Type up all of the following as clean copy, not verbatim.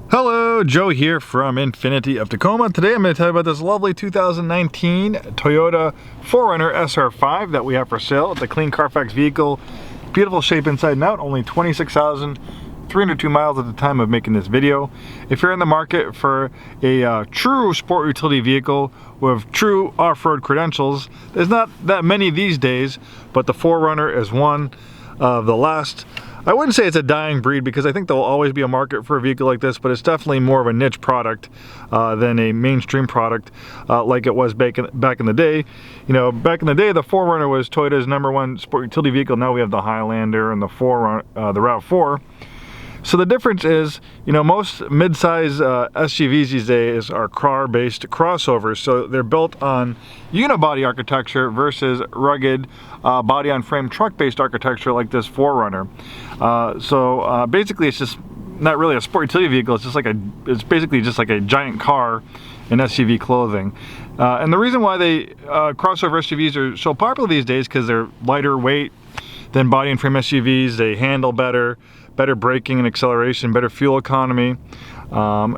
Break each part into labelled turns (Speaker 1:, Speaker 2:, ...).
Speaker 1: Hello, Joe here from Infiniti of Tacoma. Today I'm going to tell you about this lovely 2019 Toyota 4Runner SR5 that we have for sale. It's a clean Carfax vehicle, beautiful shape inside and out, only 26,302 miles at the time of making this video. If you're in the market for a true sport utility vehicle with true off-road credentials, there's not that many these days, but the 4Runner is one of the last. I wouldn't say it's a dying breed because I think there'll always be a market for a vehicle like this, but it's definitely more of a niche product than a mainstream product like it was back in the day. You know, back in the day, the 4Runner was Toyota's #1 sport utility vehicle. Now we have the Highlander and the RAV4. So the difference is, you know, most mid-size SUVs these days are car-based crossovers. So they're built on unibody architecture versus rugged body-on-frame truck-based architecture like this 4Runner. Basically, it's just not really a sport utility vehicle. It's basically just like a giant car in SUV clothing. And the reason why they crossover SUVs are so popular these days because they're lighter weight than body and frame SUVs. They handle better braking and acceleration, better fuel economy,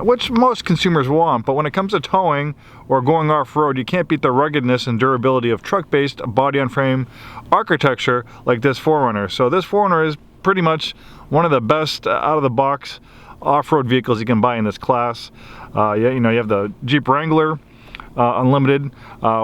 Speaker 1: which most consumers want. But when it comes to towing or going off-road, you can't beat the ruggedness and durability of truck-based body-on-frame architecture like this 4Runner. So this 4Runner is pretty much one of the best out-of-the-box off-road vehicles you can buy in this class. You know, you have the Jeep Wrangler Unlimited,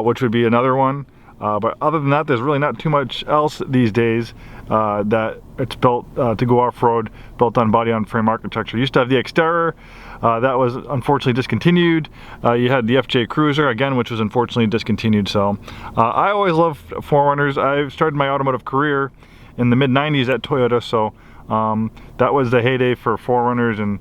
Speaker 1: which would be another one. But other than that, there's really not too much else these days that it's built to go off-road, built on body-on-frame architecture. You used to have the Xterra, that was unfortunately discontinued. You had the FJ Cruiser, again, which was unfortunately discontinued. So I always loved 4Runners. I started my automotive career in the mid-90s at Toyota, so that was the heyday for 4Runners and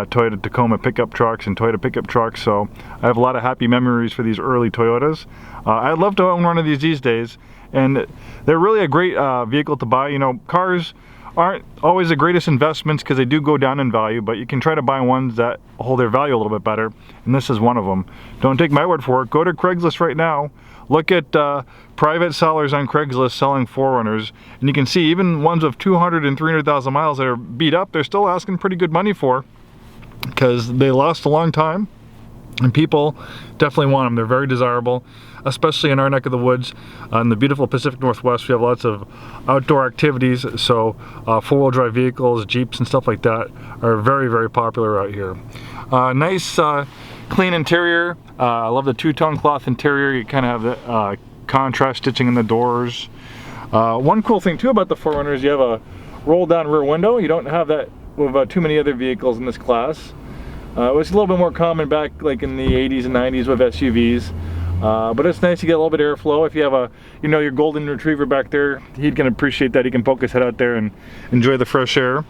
Speaker 1: Toyota Tacoma pickup trucks and Toyota pickup trucks. So I have a lot of happy memories for these early Toyotas. I'd love to own one of these days, and they're really a great vehicle to buy. You know, cars aren't always the greatest investments because they do go down in value, but you can try to buy ones that hold their value a little bit better, and this is one of them. Don't take my word for it. Go to Craigslist right now. Look at private sellers on Craigslist selling 4Runners, and you can see even ones of 200 and 300,000 miles that are beat up, they're still asking pretty good money for, because they last a long time and people definitely want them. They're very desirable, especially in our neck of the woods. In the beautiful Pacific Northwest, we have lots of outdoor activities, so four-wheel drive vehicles, Jeeps and stuff like that are very, very popular out here. Nice clean interior. I love the two-tone cloth interior. You kind of have the contrast stitching in the doors. One cool thing too about the 4Runner is you have a roll down rear window. You don't have that with too many other vehicles in this class. It was a little bit more common back like in the 80s and 90s with SUVs. But it's nice to get a little bit of airflow. If you have a, you know, your golden retriever back there, he can appreciate that. He can poke his head out there and enjoy the fresh air.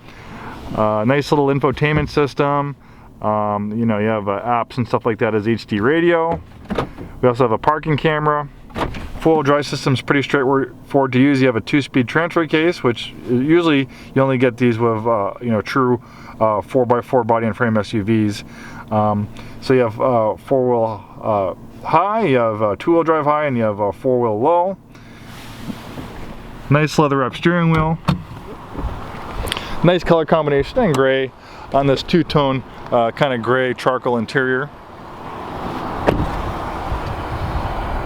Speaker 1: Nice little infotainment system. You know, you have apps and stuff like that as HD radio. We also have a parking camera. Four-wheel drive system is pretty straightforward to use. You have a 2-speed transfer case, which usually you only get these with you know, true 4x4 body and frame SUVs. So you have 4-wheel high, you have 2-wheel drive high, and you have 4-wheel low. Nice leather wrap steering wheel. Nice color combination in gray on this two-tone kind of gray charcoal interior.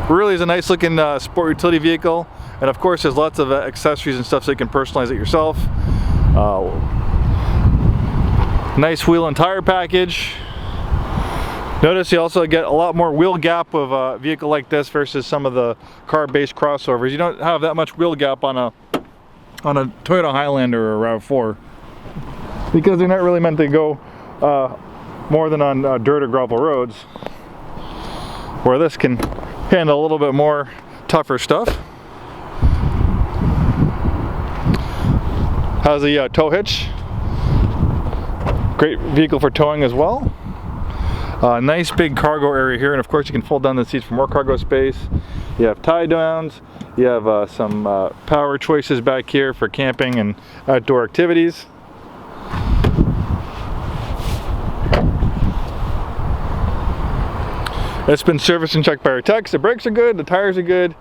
Speaker 1: Really is a nice looking sport utility vehicle, and of course there's lots of accessories and stuff so you can personalize it yourself. Nice wheel and tire package. Notice you also get a lot more wheel gap with a vehicle like this versus some of the car-based crossovers. You don't have that much wheel gap on a Toyota Highlander or a RAV4 because they're not really meant to go more than on dirt or gravel roads, where this can handle a little bit more tougher stuff. Has a tow hitch. Great vehicle for towing as well. Nice big cargo area here, and of course you can fold down the seats for more cargo space. You have tie downs. You have some power choices back here for camping and outdoor activities. It's been serviced and checked by our techs. The brakes are good, the tires are good,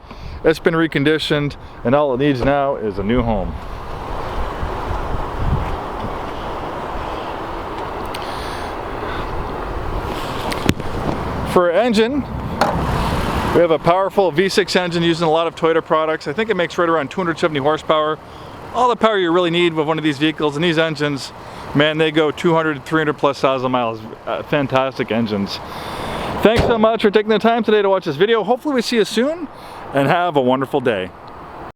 Speaker 1: it's been reconditioned, and all it needs now is a new home. For engine, we have a powerful V6 engine using a lot of Toyota products. I think it makes right around 270 horsepower. All the power you really need with one of these vehicles, and these engines, man, they go 200, 300 plus thousand miles. Fantastic engines. Thanks so much for taking the time today to watch this video. Hopefully we see you soon, and have a wonderful day.